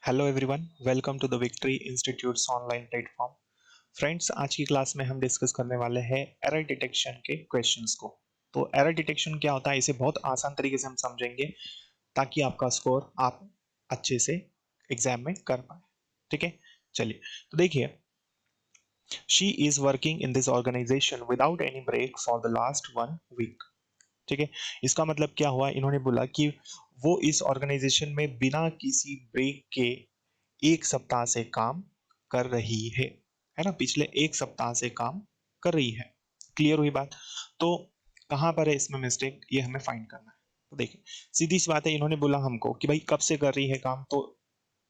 Hello everyone, welcome to the Victory Institute's online platform. Friends, आज की class में हम डिस्कस करने वाले हैं एरर डिटेक्शन के क्वेश्चंस को। तो एरर डिटेक्शन क्या होता है, इसे बहुत आसान तरीके से हम समझेंगे ताकि आपका स्कोर आप अच्छे से एग्जाम में कर पाए। ठीक है, चलिए। तो देखिए, she is working in this organisation without any break for the last 1 week. ठीक है, इसका मतलब क्या हुआ, इन्होंने बोला कि वो इस ऑर्गेनाइजेशन में बिना किसी ब्रेक के 1 सप्ताह से काम कर रही है ना, पिछले 1 सप्ताह से काम कर रही है। क्लियर हुई बात? तो कहां पर है इसमें मिस्टेक, ये हमें फाइंड करना है। तो देखिए, सीधी सी बात है, इन्होंने बोला हमको कि भाई कब से कर रही है काम, तो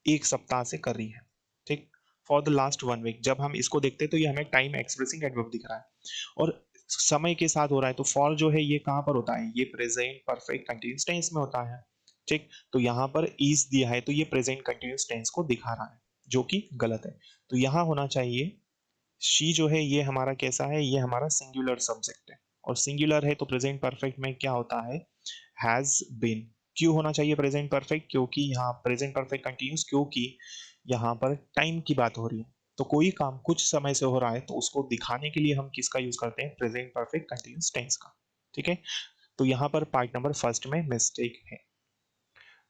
1 सप्ताह से कर रही है। ठीक, फॉर द लास्ट 1 वीक। जब हम इसको देखते हैं तो ये हमें टाइम एक्सप्रेसिंग एडवर्ब दिख रहा है और समय के साथ हो रहा है। तो फॉर जो है ये कहां पर होता है, ये प्रेजेंट परफेक्ट कंटीन्यूअस टेंस में होता है। ठीक, तो यहां पर इज दिया है तो ये प्रेजेंट कंटीन्यूअस टेंस को दिखा रहा है, जो कि गलत है। तो यहां होना चाहिए शी जो है ये हमारा कैसा है, ये हमारा सिंगुलर सब्जेक्ट है और सिंगुलर है तो प्रेजेंट परफेक्ट में क्या होता है, हैज बीन। क्यों होना चाहिए प्रेजेंट परफेक्ट, क्योंकि यहाँ प्रेजेंट परफेक्ट कंटिन्यूस, क्योंकि यहाँ पर टाइम की बात हो रही है। तो कोई काम कुछ समय से हो रहा है तो उसको दिखाने के लिए हम किसका यूज करते हैं, प्रेजेंट परफेक्ट कंटिन्यूस टेंस का। ठीक है, तो यहाँ पर पार्ट नंबर फर्स्ट में मिस्टेक है।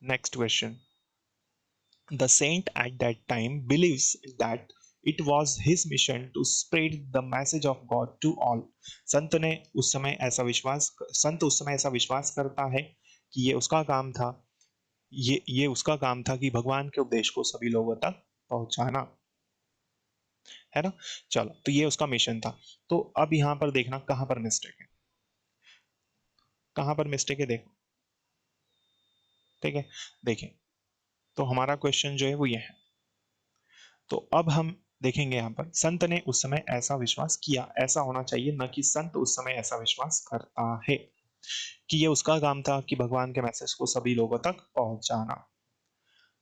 Next question, the saint at that time believes that it was his mission to spread the message of God to all। संत उस समय ऐसा विश्वास करता है कि ये उसका काम था, ये उसका काम था कि भगवान के उपदेश को सभी लोगों तक पहुंचाना, है ना। चलो, तो ये उसका मिशन था। तो अब यहां पर देखना कहां पर मिस्टेक है, कहां पर मिस्टेक है, देखो। ठीक है, देखिए, तो हमारा क्वेश्चन जो है वो ये है। तो अब हम देखेंगे यहां पर, संत ने उस समय ऐसा विश्वास किया, ऐसा होना चाहिए, न कि संत उस समय ऐसा विश्वास करता है कि ये उसका काम था कि भगवान के मैसेज को सभी लोगों तक पहुंचाना।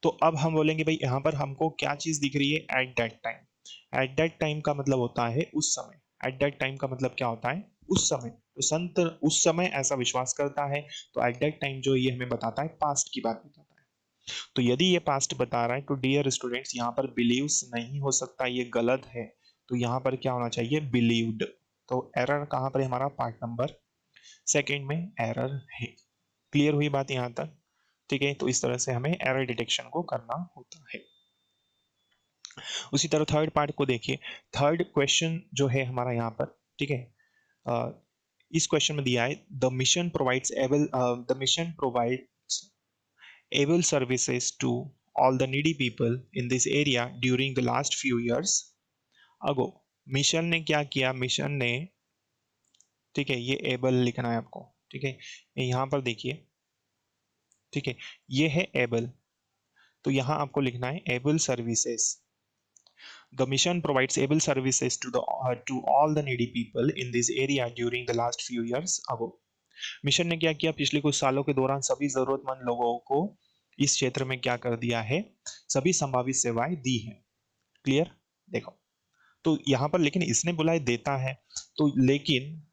तो अब हम बोलेंगे भाई यहां पर हमको क्या चीज दिख रही है, eight that time. Eight that time का मतलब होता है उस समय। एट दैट टाइम का मतलब क्या होता है, उस समय। तो संत उस समय ऐसा विश्वास करता है, तो एट दैट टाइम जो ये हमें बताता है, पास्ट की बात बताता है। तो यदि ये पास्ट बता रहा है तो डियर स्टूडेंट्स, यहाँ पर बिलीव्स नहीं हो सकता, ये गलत है। तो यहाँ पर क्या होना चाहिए, बिलीव्ड। तो एरर कहां पर है, हमारा पार्ट नंबर सेकंड में एरर है। क्लियर हुई बात यहां तक? ठीक है, तो इस तरह से हमें एरर डिटेक्शन को करना होता है। उसी तरह थर्ड पार्ट को देखिए। थर्ड क्वेश्चन जो है हमारा यहाँ पर, ठीक है, अ, इस क्वेश्चन में दिया है, the mission provides able services to all the needy people in this area during the last few years ago। Mission ने क्या किया, मिशन ने, ठीक है, ये एबल लिखना है आपको। ठीक है, यहाँ पर देखिए, ठीक है, ये है एबल, तो यहाँ आपको लिखना है able services. The mission provides able services to all the needy people in this area during the last few years ago। Mission ने क्या किया, पिछले कुछ सालों के दौरान सभी जरूरतमंद लोगों को इस क्षेत्र में क्या कर दिया है, सभी संभावित सेवाएं दी है। क्लियर? देखो, तो यहां पर लेकिन इसने बोला है देता है, तो लेकिन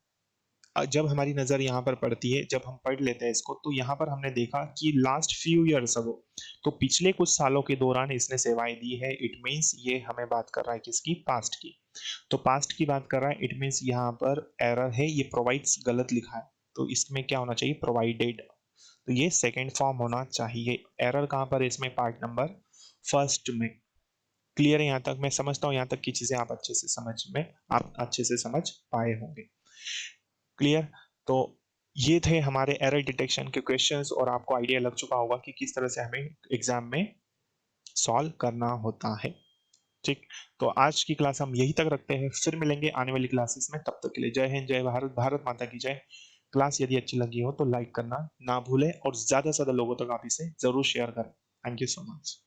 जब हमारी नजर यहाँ पर पड़ती है, जब हम पढ़ लेते हैं इसको, तो यहाँ पर हमने देखा कि लास्ट फ्यू ईयर्स अगो, तो पिछले कुछ सालों के दौरान इसने सेवाएं दी है। इट मीन्स ये हमें बात कर रहा है किसकी, पास्ट की। तो पास्ट की बात कर रहा है, इट मीन्स यहाँ पर एरर है, ये प्रोवाइड्स गलत लिखा है, तो इसमें क्या होना चाहिए, प्रोवाइडेड। तो ये सेकेंड फॉर्म होना चाहिए। एरर कहां पर है इसमें, पार्ट नंबर फर्स्ट में। क्लियर है? यहां तक मैं समझता हूं, यहां तक की चीजें आप अच्छे से समझ पाए होंगे। क्लियर? तो ये थे हमारे एरर डिटेक्शन के क्वेश्चंस और आपको आइडिया लग चुका होगा कि किस तरह से हमें एग्जाम में सॉल्व करना होता है। ठीक, तो आज की क्लास हम यही तक रखते हैं, फिर मिलेंगे आने वाली क्लासेस में। तब तक के लिए जय हिंद, जय भारत, भारत माता की जय। क्लास यदि अच्छी लगी हो तो लाइक करना ना भूलें और ज्यादा से ज्यादा लोगों तक आप इसे जरूर शेयर करें। Thank you so much.